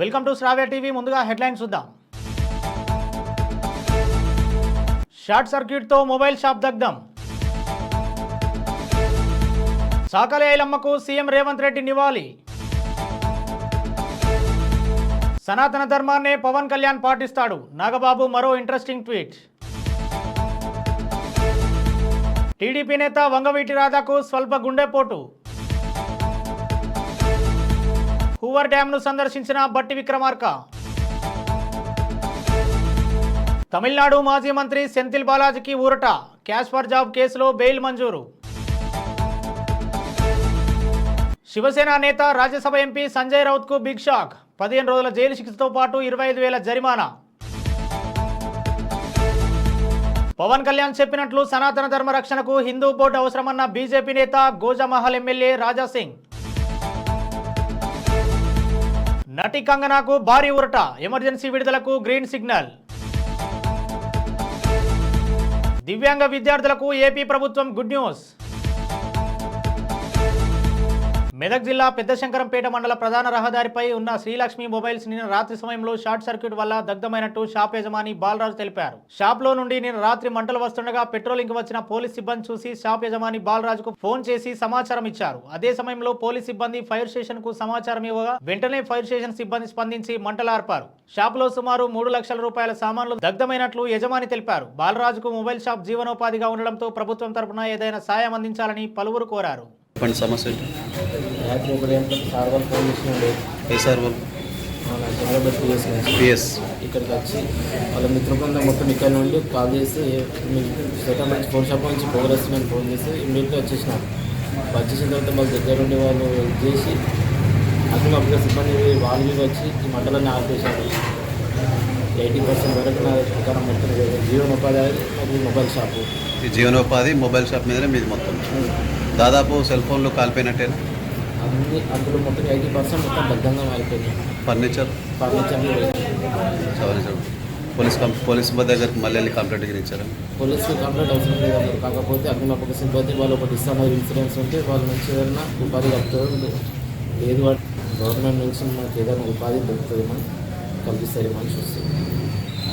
Welcome to Shravya TV. ముందుగా headlines చూద్దాం. Short సర్క్యూట్తో మొబైల్ షాప్ దగ్ధం. చాకలి ఐలమ్మకు సీఎం రేవంత్ రెడ్డి నివాళి. సనాతన ధర్మాన్నే పవన్ కళ్యాణ్ పాటిస్తాడు. నాగబాబు మరో ఇంట్రెస్టింగ్ ట్వీట్. టీడీపీ నేత వంగవీటి రాధాకు స్వల్ప గుండెపోటు. హూవర్ డ్యాంను సందర్శించిన బట్టి విక్రమార్క. తమిళనాడు మాజీ మంత్రి సెంథిల్ బాలాజీకి ఊరట. క్యాష్ ఫర్ జాబ్ కేసులో బెయిల్ మంజూరు. శివసేన నేత రాజ్యసభ ఎంపీ సంజయ్ రౌత్కు బిగ్ షాక్. 15 రోజుల జైలు శిక్షతో పాటు 25,000 జరిమానా. పవన్ కళ్యాణ్ చెప్పినట్లు సనాతన ధర్మ రక్షణకు హిందూ బోర్డు అవసరమన్న బీజేపీ నేత గోజామహల్ ఎమ్మెల్యే రాజాసింగ్. నటి కంగనాకు భారీ ఊరట. ఎమర్జెన్సీ విడుదలకు గ్రీన్ సిగ్నల్. దివ్యాంగ విద్యార్థులకు ఏపీ ప్రభుత్వం గుడ్ న్యూస్. మెదక్ జిల్లా పెద్దశంకరంపేట మండల ప్రధాన రహదారిపై ఉన్న శ్రీలక్ష్మి మొబైల్స్ నిన్న రాత్రి సమయంలో షార్ట్ సర్క్యూట్ వల్ల దగ్ధమైనట్టు షాప్ యజమాని బాలరాజు తెలిపారు. షాప్ లో నుండి నిన్న రాత్రి మంటలు వస్తుండగా పెట్రోలింగ్ వచ్చిన పోలీస్ సిబ్బంది చూసి షాప్ యజమాని బాలరాజుకు ఫోన్ చేసి సమాచారం ఇచ్చారు. అదే సమయంలో పోలీస్ సిబ్బంది ఫైర్ స్టేషన్ కు సమాచారం ఇవ్వగా వెంటనే ఫైర్ స్టేషన్ సిబ్బంది స్పందించి మంటలార్పారు. షాప్ లో సుమారు 3 లక్షల రూపాయల సామాన్లు దగ్ధమైనట్లు యజమాని తెలిపారు. బాలరాజుకు మొబైల్ షాప్ జీవనోపాధిగా ఉండడంతో ప్రభుత్వం తరపున ఏదైనా సాయం అందించాలని పలువురు కోరారు. సమస్య రాత్రి 1 గంటలకు సార్ వాళ్ళు ఫోన్ చేసినండి. సార్ వాళ్ళు పిఎస్ ఇక్కడికి వచ్చి వాళ్ళ మిత్ర బృందం మొత్తం ఇక్కడ నుండి కాల్ చేసి సెకండ్ నుంచి ఫోన్ షాప్ నుంచి పోగొస్తున్నాను ఫోన్ చేసి ఇమ్మీడియట్గా వచ్చేసినాను. వచ్చేసిన తర్వాత వాళ్ళ దగ్గర నుండి వాళ్ళు చేసి అప్పుడు సిబ్బంది వాళ్ళు వచ్చి ఈ మంటలన్నీ ఆపేశారు. 80% వరకు నా ప్రకారం మొత్తం జీవనోపాధి మరియు మొబైల్ షాపు. ఈ జీవనోపాధి మొబైల్ షాప్ మీదనే మీది మొత్తం దాదాపు సెల్ ఫోన్లు కాలిపోయినట్టేనా? అన్ని అందులో మొత్తం 80% మొత్తం బద్దంగా మారిపోయింది. ఫర్నిచర్ పోలీస్ దగ్గరికి మళ్ళీ వెళ్ళి కంప్లైంట్ ఇచ్చారు. పోలీసుకి కంప్లైంట్ అవసరం లేదన్నారు. కాకపోతే అగ్నిమాపక సిబ్బంది వాళ్ళు ఒకటి ఇస్తున్నారు ఇన్సూరెన్స్ ఉంటే వాళ్ళ నుంచి ఏదైనా ఉపాధి కలుగుతుంది. లేదు గవర్నమెంట్ నుంచి మనకి ఏదైనా ఉపాధి దొరుకుతుంది మనం కల్పిస్తారు మనిషి వస్తుంది.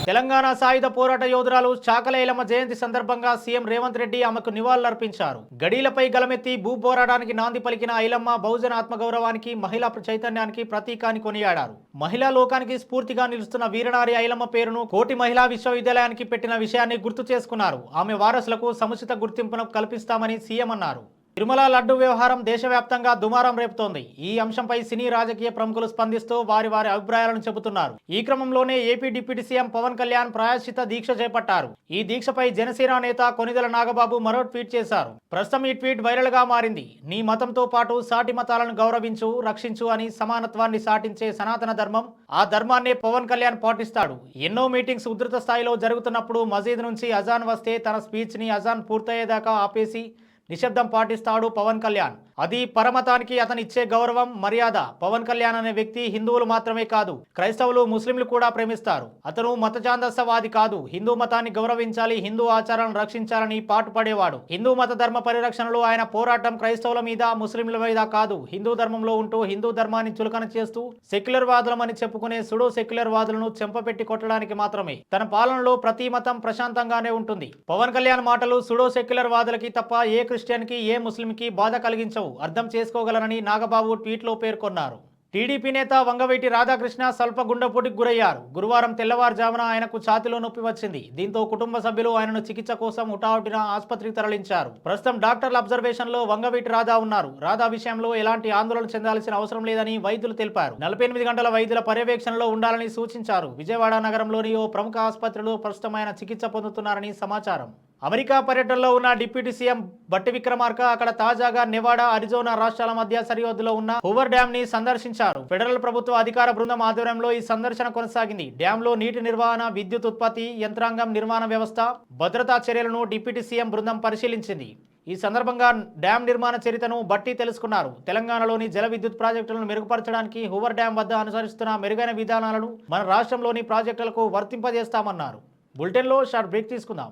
తెలంగాణ సాయుధ పోరాట యోధురాలు చాకలి ఐలమ్మ జయంతి సందర్భంగా సీఎం రేవంత్ రెడ్డి ఆమెకు నివాళులర్పించారు. గడీలపై గలమెత్తి భూ పోరాటానికి నాంది పలికిన ఐలమ్మ బహుజన ఆత్మగౌరవానికి మహిళా చైతన్యానికి ప్రతీకాన్ని కొనియాడారు. మహిళా లోకానికి స్ఫూర్తిగా నిలుస్తున్న వీరనారి ఐలమ్మ పేరును కోటి మహిళా విశ్వవిద్యాలయానికి పెట్టిన విషయాన్ని గుర్తు చేసుకున్నారు. ఆమె వారసులకు సముచిత గుర్తింపును కల్పిస్తామని సీఎం అన్నారు. తిరుమల లడ్డు వ్యవహారం దేశవ్యాప్తంగా దుమారం రేపుతోంది. ఈ అంశంపై సినీ రాజకీయ ప్రముఖులు స్పందిస్తూ వారి అభిప్రాయాలను చెబుతున్నారు. ఈ క్రమంలోనే AP deputy CM Pawan Kalyan ప్రాయశ్చిత దీక్ష చేపట్టారు. ఈ దీక్షపై జనసేన నేత కొనిదెల నాగబాబు మరో ట్వీట్ చేశారు. ప్రస్తుతం ఈ ట్వీట్ వైరల్ గా మారింది. నీ మతంతో పాటు సాటి మతాలను గౌరవించు, రక్షించు అని సమానత్వాన్ని సాటించే సనాతన ధర్మం, ఆ ధర్మాన్నే పవన్ కళ్యాణ్ పాటిస్తాడు. ఎన్నో మీటింగ్స్ ఉధృత స్థాయిలో జరుగుతున్నప్పుడు మసీద్ నుంచి అజాన్ వస్తే తన స్పీచ్ ని అజాన్ పూర్తయ్యేదాకా ఆపేసి నిశ్శబ్దం పాటిస్తాడు పవన్ కళ్యాణ్. అది పరమతానికి అతను ఇచ్చే గౌరవం, మర్యాద. పవన్ కళ్యాణ్ అనే వ్యక్తి హిందువులు మాత్రమే కాదు, క్రైస్తవులు, ముస్లింలు కూడా ప్రేమిస్తారు. అతను మత ఛాందస్సవాది కాదు. హిందూ మతాన్ని గౌరవించాలి, హిందూ ఆచారాలను రక్షించాలని పాటుపడేవాడు. హిందూ మత ధర్మ పరిరక్షణలో ఆయన పోరాటం క్రైస్తవుల మీద, ముస్లింల మీద కాదు. హిందూ ధర్మంలో ఉంటూ హిందూ ధర్మాన్ని చులకన చేస్తూ సెక్యులర్ వాదులమని చెప్పుకునే సుడో సెక్యులర్ వాదులను చెంపపెట్టి కొట్టడానికి మాత్రమే. తన పాలనలో ప్రతి మతం ప్రశాంతంగానే ఉంటుంది. పవన్ కళ్యాణ్ మాటలు సుడో సెక్యులర్ వాదులకి తప్ప ఏ క్రిస్టియన్కి, ఏ ముస్లింకి బాధ కలిగించవు, అర్థం చేసుకోగలరని నాగబాబు ట్వీట్లో పేర్కొన్నారు. టీడీపీ నేత వంగవీటి రాధాకృష్ణ స్వల్ప గుండెపోటుకు గురయ్యారు. గురువారం తెల్లవారుజామున ఆయనకు ఛాతీలో నొప్పి వచ్చింది. దీంతో కుటుంబ సభ్యులు ఆయనను చికిత్స కోసం హుటాహుటిన ఆసుపత్రికి తరలించారు. ప్రస్తుతం డాక్టర్ల అబ్జర్వేషన్ లో వంగవీటి రాధా ఉన్నారు. రాధా విషయంలో ఎలాంటి ఆందోళన చెందాల్సిన అవసరం లేదని వైద్యులు తెలిపారు. 48 గంటల వైద్యుల పర్యవేక్షణలో ఉండాలని సూచించారు. విజయవాడ నగరంలోని ఓ ప్రముఖ ఆసుపత్రిలో ప్రస్తుతం ఆయన చికిత్స పొందుతున్నారని సమాచారం. అమెరికా పర్యటనలో ఉన్న డిప్యూటీ సీఎం బట్టి విక్రమార్క అక్కడ తాజాగా నెవాడా, అరిజోనా రాష్ట్రాల మధ్య సరిహద్దులో ఉన్న హూవర్ డ్యామ్ ని సందర్శించారు. ఫెడరల్ ప్రభుత్వ అధికార బృందం ఆధ్వర్యంలో ఈ సందర్శన కొనసాగింది. డ్యామ్ లో నీటి నిర్వహణ, విద్యుత్ ఉత్పత్తి, యంత్రాంగం నిర్మాణ వ్యవస్థ, భద్రతా చర్యలను డిప్యూటీ సీఎం బృందం పరిశీలించింది. ఈ సందర్భంగా డ్యామ్ నిర్మాణ చరిత్రను బట్టి తెలుసుకున్నారు. తెలంగాణలోని జల విద్యుత్ ప్రాజెక్టులను మెరుగుపరచడానికి హూవర్ డ్యామ్ వద్ద అనుసరిస్తున్న మెరుగైన విధానాలను మన రాష్ట్రంలోని ప్రాజెక్టులకు వర్తింపజేస్తామన్నారు. బులెటిన్లో షార్ట్ బ్రేక్ తీసుకుందాం.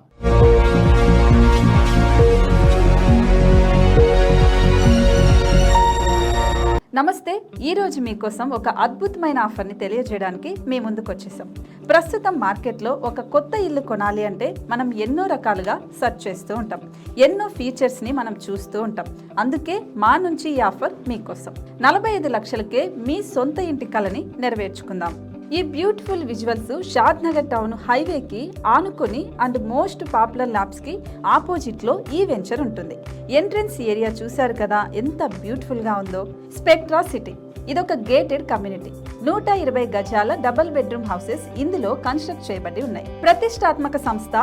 నమస్తే. ఈరోజు మీకోసం ఒక అద్భుతమైన ఆఫర్ని తెలియజేయడానికి మీ ముందుకు వచ్చేసాం. ప్రస్తుతం మార్కెట్లో ఒక కొత్త ఇల్లు కొనాలి అంటే మనం ఎన్నో రకాలుగా సెర్చ్ చేస్తూ ఉంటాం, ఎన్నో ఫీచర్స్ని మనం చూస్తూ ఉంటాం. అందుకే మా నుంచి ఈ ఆఫర్ మీకోసం. 45 లక్షలకే మీ సొంత ఇంటి కలని నెరవేర్చుకుందాం. ఈ బ్యూటిఫుల్ విజువల్స్ షాద్ నగర్ టౌన్ హైవేకి ఆనుకొని అండ్ మోస్ట్ పాపులర్ ల్యాబ్స్ కి ఆపోజిట్ లో ఈ వెంచర్ ఉంటుంది. ఎంట్రన్స్ ఏరియా చూశారు కదా ఎంత బ్యూటిఫుల్ గా ఉందో. స్పెక్ట్రా సిటీ ఇదొక గేటెడ్ కమ్యూనిటీ. 120 గజాల డబుల్ బెడ్రూమ్ హౌసెస్ ఇందులో కన్స్ట్రక్ట్ చేయబడి ఉన్నాయి. ప్రతిష్టాత్మక సంస్థ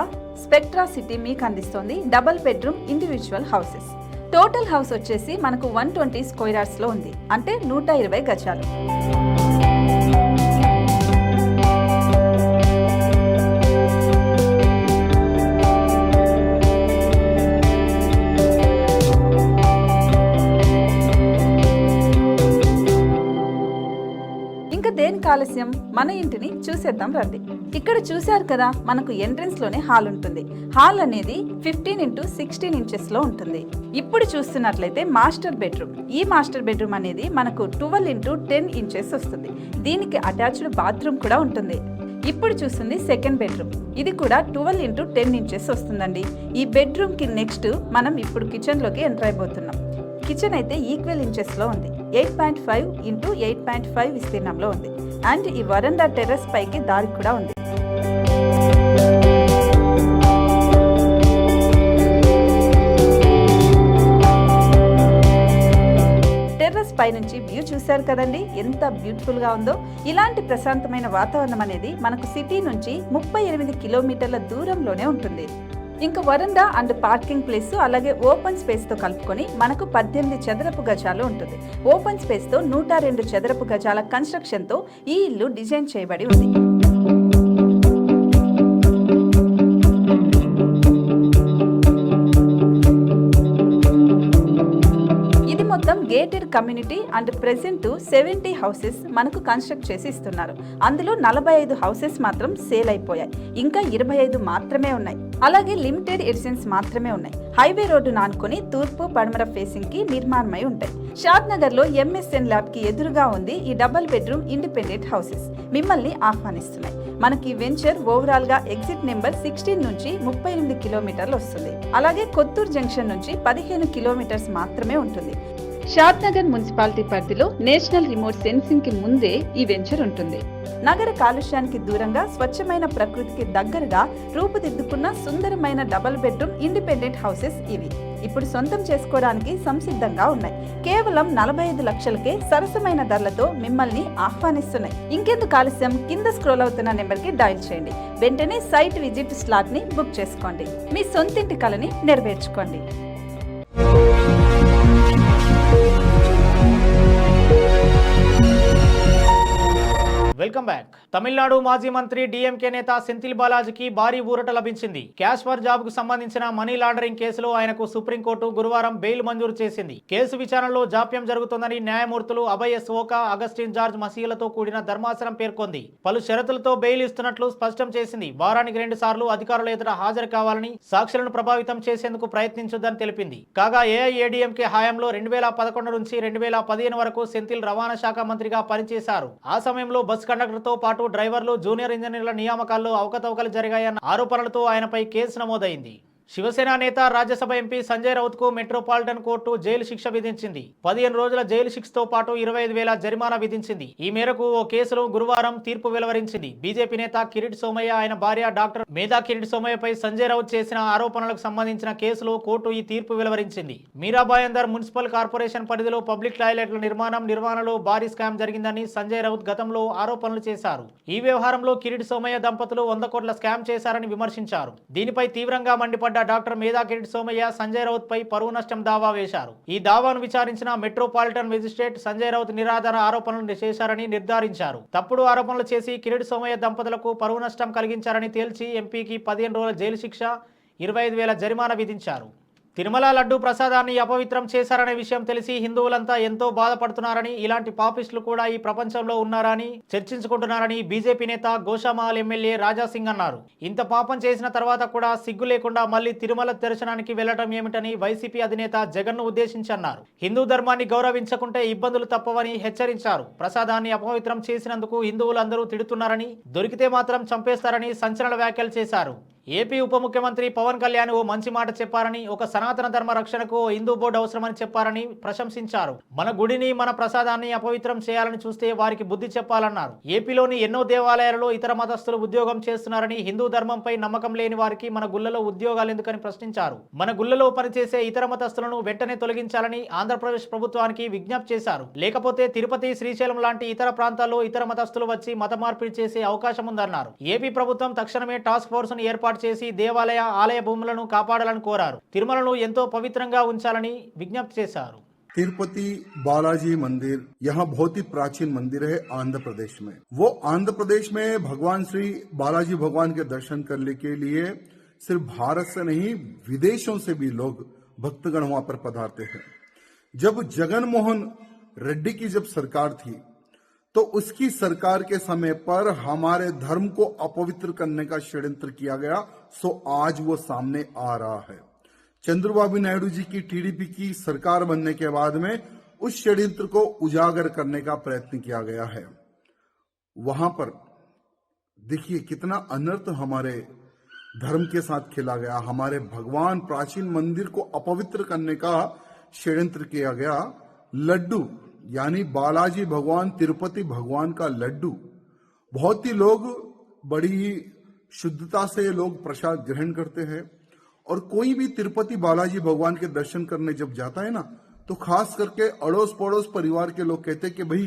స్పెక్ట్రా సిటీ మీకు అందిస్తోంది double bedroom individual houses. Total house వచ్చేసి మనకు 120 స్క్వేర్ యార్డ్స్ లో ఉంది, అంటే 120 గజాలు. దేనికి ఆలస్యం, మన ఇంటిని చూసేద్దాం రండి. ఇక్కడ చూశారు కదా, మనకు ఎంట్రన్స్ లోనే హాల్ ఉంటుంది. హాల్ అనేది 15x16 ఇంచెస్ లో ఉంటుంది. ఇప్పుడు చూస్తున్నట్లయితే మాస్టర్ బెడ్రూమ్. ఈ మాస్టర్ బెడ్రూమ్ అనేది మనకు 12x10 ఇంచెస్ వస్తుంది. దీనికి అటాచ్డ్ బాత్రూమ్ కూడా ఉంటుంది. ఇప్పుడు చూస్తుంది సెకండ్ బెడ్రూమ్. ఇది కూడా 12x10 ఇంచెస్ వస్తుందండి. ఈ బెడ్రూమ్ కి నెక్స్ట్ మనం ఇప్పుడు కిచెన్ లోకి ఎంటర్ అయిపోతున్నాం. కిచెన్ అయితే ఈక్వల్ ఇంచెస్ లో ఉంది. 8.5 x 8.5 విస్తీర్ణంలో ఉంది. అండ్ ఈ వరండా టెర్రస్ పైకి దారి కూడా ఉంది. టెర్రస్ పై నుంచి వ్యూ చూశారు కదండి, ఎంత బ్యూటిఫుల్ గా ఉందో. ఇలాంటి ప్రశాంతమైన వాతావరణం అనేది మనకు సిటీ నుంచి 38 కిలోమీటర్ల దూరంలోనే ఉంటుంది. ఇంకా వరండా అండ్ పార్కింగ్ ప్లేస్ అలాగే ఓపెన్ స్పేస్ తో కలుపుకొని మనకు 18 చదరపు గజాలు ఉంటుంది. ఓపెన్ స్పేస్ తో 102 చదరపు గజాల కన్స్ట్రక్షన్ తో ఈ ఇల్లు డిజైన్ చేయబడి ఉంది. మొత్తం gated community and present 70 houses మనకు కన్స్ట్రక్ట్ చేసి ఇస్తున్నారు. అందులో 45 హౌసెస్ మాత్రం సేల్ అయిపోయాయి. ఇంకా 25 మాత్రమే ఉన్నాయి. అలాగే లిమిటెడ్ ఎడిషన్స్ మాత్రమే ఉన్నాయి. హైవే రోడ్డు నానుకొని తూర్పు పడమర ఫేసింగ్ కి నిర్మాణమై ఉంటాయి. షాద్ నగర్ లో MSN ల్యాబ్ కి ఎదురుగా ఉంది ఈ డబుల్ బెడ్రూమ్ ఇండిపెండెంట్ హౌసెస్ మిమ్మల్ని ఆహ్వానిస్తున్నాయి. మనకి వెంచర్ ఓవరాల్ గా ఎగ్జిట్ నెంబర్ 16 నుంచి 38 కిలోమీటర్లు వస్తుంది. అలాగే కొత్తూరు జంక్షన్ నుంచి 15 కిలోమీటర్స్ మాత్రమే ఉంటుంది. షాద్ నగర్ మున్సిపాలిటీ పరిధిలో నేషనల్ రిమోట్ సెన్సింగ్ కి ముందే ఈ వెంచర్ ఉంటుంది. నగర కాలుష్యానికి దూరంగా స్వచ్ఛమైన ప్రకృతికి దగ్గరగా రూపుదిద్దుకున్న సుందరమైన డబుల్ బెడ్రూమ్ ఇండిపెండెంట్ హౌసెస్ ఇవి. ఇప్పుడు సొంతం చేసుకోవడానికి సంసిద్ధంగా ఉన్నాయి. కేవలం 45 లక్షలకే సరసమైన ధరలతో మిమ్మల్ని ఆహ్వానిస్తున్నాయి. ఇంకెందుకు ఆలస్యం, కింద స్క్రోల్ అవుతున్న నెంబర్ కి డయల్ చేయండి. వెంటనే సైట్ విజిట్ స్లాట్ ని బుక్ చేసుకోండి. మీ సొంతింటి కలని నెరవేర్చుకోండి. Welcome back. తమిళనాడు మాజీ మంత్రి డిఎంకే నేత సెంథిల్ బాలాజీకి భారీ ఊరట లభించింది. క్యాష్ ఫర్ జాబ్ కు సంబంధించిన మనీ లాండరింగ్ కేసులో ఆయనకు సుప్రీంకోర్టు గురువారం బెయిల్ మంజూరు చేసింది. కేసు విచారణలో జాప్యం జరుగుతోందని న్యాయమూర్తులు అభయ్ ఎస్ ఓకా, అగస్టిన్ జార్జ్ మసీలతో కూడిన ధర్మాసనం పేర్కొంది. పలు షరతులతో బెయిల్ ఇస్తున్నట్లు స్పష్టం చేసింది. వారానికి 2 సార్లు అధికారుల ఎదుట హాజరు కావాలని, సాక్షులను ప్రభావితం చేసేందుకు ప్రయత్నించొద్దని తెలిపింది. కాగా ఏఐఏడీఎంకే హయాంలో 2011 నుంచి 2015 వరకు సెంథిల్ రవాణా శాఖ మంత్రిగా పనిచేశారు. ఆ సమయంలో బస్ కండక్టర్ తో పాటు డ్రైవర్లు, జూనియర్ ఇంజనీర్ల నియామకాల్లో అవకతవకలు జరిగాయన్న ఆరోపణలతో ఆయనపై కేసు నమోదైంది. శివసేన నేత, రాజ్యసభ ఎంపీ సంజయ్ రౌత్ కు మెట్రోపాలిటన్ కోర్టు జైలు శిక్ష విధించింది. 15 రోజుల జైలు శిక్షతో పాటు 25,000 జరిమానా విధించింది. ఈ మేరకు ఓ కేసులో గురువారం తీర్పు వెలువరించింది. బీజేపీ నేత కిరీట్ సోమయ్య, ఆయన భార్య డాక్టర్ మేధా కిరీట్ సోమయ్యపై సంజయ్ రౌత్ చేసిన ఆరోపణలకు సంబంధించిన కేసులో కోర్టు ఈ తీర్పు వెలువరించింది. మీరాబాయందర్ మున్సిపల్ కార్పొరేషన్ పరిధిలో పబ్లిక్ టాయిలెట్ల నిర్మాణంలో భారీ స్కామ్ జరిగిందని సంజయ్ రౌత్ గతంలో ఆరోపణలు చేశారు. ఈ వ్యవహారంలో కిరీట్ సోమయ్య దంపతులు 100 కోట్ల స్కామ్ చేశారని విమర్శించారు. దీనిపై తీవ్రంగా మండిపడ్డ డాక్టర్ మేధా కిరీట్ సోమయ్య సంజయ్ రౌత్ పై పరువు నష్టం దావా వేశారు. ఈ దావాను విచారించిన మెట్రోపాలిటన్ మెజిస్ట్రేట్ సంజయ్ రౌత్ నిరాధార ఆరోపణలు చేశారని నిర్ధారించారు. తప్పుడు ఆరోపణలు చేసి కిరీట్ సోమయ్య దంపతులకు పరువు నష్టం కలిగించారని తేల్చి ఎంపీకి 15 రోజుల జైలు శిక్ష, 25,000 జరిమానా విధించారు. తిరుమల లడ్డు ప్రసాదాన్ని అపవిత్రం చేశారనే విషయం తెలిసి హిందువులంతా ఎంతో బాధపడుతున్నారని, ఇలాంటి పాపిస్టులు కూడా ఈ ప్రపంచంలో ఉన్నారని చర్చించుకుంటున్నారని బీజేపీ నేత గోషామహల్ ఎమ్మెల్యే రాజాసింగ్ అన్నారు. ఇంత పాపం చేసిన తర్వాత కూడా సిగ్గు లేకుండా మళ్లీ తిరుమల దర్శనానికి వెళ్లడం ఏమిటని వైసీపీ అధినేత జగన్ను ఉద్దేశించి అన్నారు. హిందూ ధర్మాన్ని గౌరవించకుంటే ఇబ్బందులు తప్పవని హెచ్చరించారు. ప్రసాదాన్ని అపవిత్రం చేసినందుకు హిందువులందరూ తిడుతున్నారని, దొరికితే మాత్రం చంపేస్తారని సంచలన వ్యాఖ్యలు చేశారు. ఏపీ ఉప ముఖ్యమంత్రి పవన్ కళ్యాణ్ ఓ మంచి మాట చెప్పారని, ఒక సనాతన ధర్మ రక్షణకు ఓ హిందూ బోర్డు అవసరమని చెప్పారని ప్రశంసించారు. మన గుడిని, మన ప్రసాదాన్ని అపవిత్రం చేయాలని చూస్తే వారికి బుద్ధి చెప్పాలన్నారు. ఏపీలోని ఎన్నో దేవాలయాలలో ఇతర మతస్థులు ఉద్యోగం చేస్తున్నారని, హిందూ ధర్మంపై నమ్మకం లేని వారికి మన గుళ్లలో ఉద్యోగాలు ఎందుకని ప్రశ్నించారు. మన గుళ్లలో పనిచేసే ఇతర మతస్థులను వెంటనే తొలగించాలని ఆంధ్రప్రదేశ్ ప్రభుత్వానికి విజ్ఞప్తి చేశారు. లేకపోతే తిరుపతి, శ్రీశైలం లాంటి ఇతర ప్రాంతాల్లో ఇతర మతస్థులు వచ్చి మత మార్పిడి చేసే అవకాశం ఉందన్నారు. ఏపీ ప్రభుత్వం తక్షణమే టాస్క్ ఫోర్స్ ను ఏర్పాటు చేసి దేవాలయ, ఆలయ భూములను కాపాడాలని కోరారు. తిరుమలను ఎంతో పవిత్రంగా ఉంచాలని విజ్ఞప్తి చేశారు. तिरुपति बालाजी मंदिर यहाँ बहुत ही प्राचीन मंदिर है आंध्र प्रदेश में। वो आंध्र प्रदेश में भगवान श्री बालाजी भगवान के दर्शन करने के लिए सिर्फ भारत से नहीं विदेशों से भी लोग भक्तगण वहां पर पधारते हैं। जब जगन मोहन रेड्डी की जब सरकार थी तो उसकी सरकार के समय पर हमारे धर्म को अपवित्र करने का षड्यंत्र किया गया, सो आज वो सामने आ रहा है। चंद्रबाबू नायडू जी की टीडीपी की सरकार बनने के बाद में उस षड्यंत्र को उजागर करने का प्रयत्न किया गया है। वहां पर देखिए कितना अनर्थ हमारे धर्म के साथ खेला गया, हमारे भगवान प्राचीन मंदिर को अपवित्र करने का षड्यंत्र किया गया। लड्डू यानी बालाजी भगवान, तिरुपति भगवान का लड्डू, बहुत ही लोग बड़ी शुद्धता से लोग प्रसाद ग्रहण करते हैं। और कोई भी तिरुपति बालाजी भगवान के दर्शन करने जब जाता है ना, तो खास करके अड़ोस पड़ोस परिवार के लोग कहते हैं कि भाई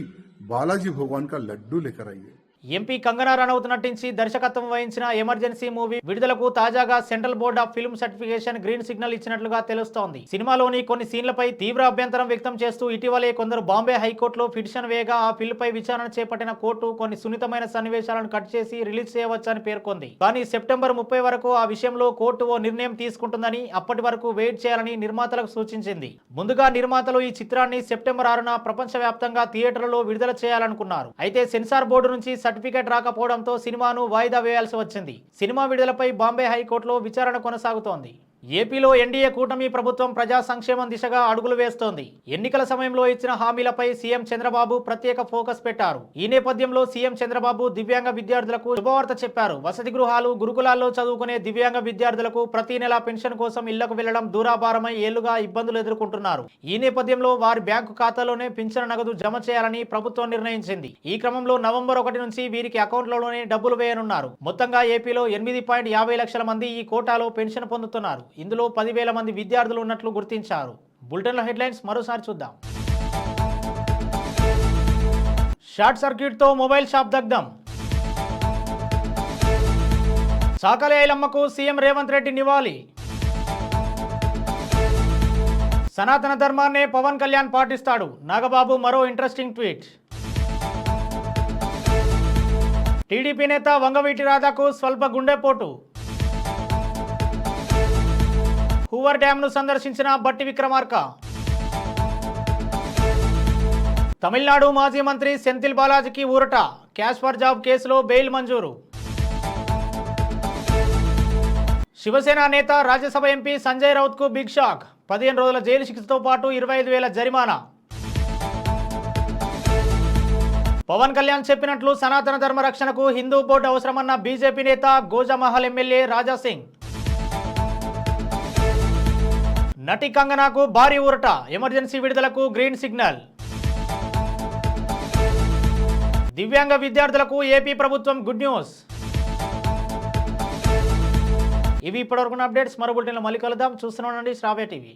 बालाजी भगवान का लड्डू लेकर आइए। ఎంపీ కంగనా రనౌత్ నటించి దర్శకత్వం వహించిన ఎమర్జెన్సీ మూవీ విడుదలకు తాజాగా central board of film certification green signal ఇచ్చినట్లుగా తెలుస్తోంది. సినిమాలోని కొన్ని సీన్లపై తీవ్ర అభ్యంతరం వ్యక్తం చేస్తూ ఇటీవలే కొందరు బాంబే హైకోర్టులో పిటిషన్ వేయగా ఆ ఫిల్మ్పై విచారణ చేపట్టిన కోర్టు కొన్ని సున్నితమైన సన్నివేశాలను కట్ చేసి రిలీజ్ చేయవచ్చని పేర్కొంది. కానీ సెప్టెంబర్ 30 వరకు ఆ విషయంలో కోర్టు ఓ నిర్ణయం తీసుకుంటుందని, అప్పటి వరకు వెయిట్ చేయాలని నిర్మాతలకు సూచించింది. ముందుగా నిర్మాతలు ఈ చిత్రాన్ని సెప్టెంబర్ 6న ప్రపంచవ్యాప్తంగా థియేటర్లలో విడుదల చేయాలనుకున్నారు. అయితే సెన్సార్ బోర్డు నుంచి సర్టిఫికేట్ రాకపోవడంతో సినిమాను వాయిదా వేయాల్సి వచ్చింది. సినిమా విడుదలపై బాంబే హైకోర్టులో విచారణ కొనసాగుతోంది. ఏపీలో ఎన్డీఏ కూటమి ప్రభుత్వం ప్రజా సంక్షేమం దిశగా అడుగులు వేస్తోంది. ఎన్నికల సమయంలో ఇచ్చిన హామీలపై సీఎం చంద్రబాబు ప్రత్యేక ఫోకస్ పెట్టారు. ఈ నేపథ్యంలో సీఎం చంద్రబాబు దివ్యాంగ విద్యార్థులకు శుభవార్త చెప్పారు. వసతి గృహాలు, గురుకులాల్లో చదువుకునే దివ్యాంగ విద్యార్థులకు ప్రతి నెల పెన్షన్ కోసం ఇళ్లకు వెళ్లడం దూరాభారమై ఏళ్లుగా ఇబ్బందులు ఎదుర్కొంటున్నారు. ఈ నేపథ్యంలో వారి బ్యాంకు ఖాతాలోనే పింఛను నగదు జమ చేయాలని ప్రభుత్వం నిర్ణయించింది. ఈ క్రమంలో నవంబర్ 1 నుంచి వీరికి అకౌంట్లలోనే డబ్బులు వేయనున్నారు. మొత్తంగా ఏపీలో 8.50 లక్షల మంది ఈ కోటాలో పెన్షన్ పొందుతున్నారు. ఇందులో 10,000 మంది విద్యార్థులు ఉన్నట్లు గుర్తించారు. బులెటిన్లో హెడ్లైన్స్ మరోసారి చూద్దాం. షార్ట్ సర్క్యూట్తో మొబైల్ షాప్ దగ్ధం. చాకలి ఐలమ్మకు సీఎం రేవంత్ రెడ్డి నివాళి. సనాతన ధర్మాన్నే పవన్ కళ్యాణ్ పాటిస్తాడు. నాగబాబు మరో ఇంట్రెస్టింగ్ ట్వీట్. టీడీపీ నేత వంగవీటి రాధాకు స్వల్ప గుండెపోటు. హూవర్ డ్యాంను సందర్శించిన బట్టి విక్రమార్క. తమిళనాడు మాజీ మంత్రి సెంథిల్ బాలాజీకి ఊరట. క్యాష్ ఫర్ జాబ్ కేసులో బెయిల్ మంజూరు. శివసేన నేత రాజ్యసభ ఎంపీ సంజయ్ రౌత్కు బిగ్ షాక్. 15 రోజుల జైలు శిక్షతో పాటు 25,000 జరిమానా. పవన్ కళ్యాణ్ చెప్పినట్లు సనాతన ధర్మ రక్షణకు హిందూ బోర్డు అవసరమన్న బీజేపీ నేత గోజామహల్ ఎమ్మెల్యే రాజాసింగ్. నటి కంగనాకు భారీ ఊరట. ఎమర్జెన్సీ విడుదలకు గ్రీన్ సిగ్నల్. దివ్యాంగ విద్యార్థులకు ఏపీ ప్రభుత్వం గుడ్ న్యూస్. ఇవి ఇప్పటివరకు అప్డేట్స్. మరో బులెటిన్లో మళ్ళీ కలుద్దాం. చూస్తూనే ఉండండి శ్రావ్య టీవీ.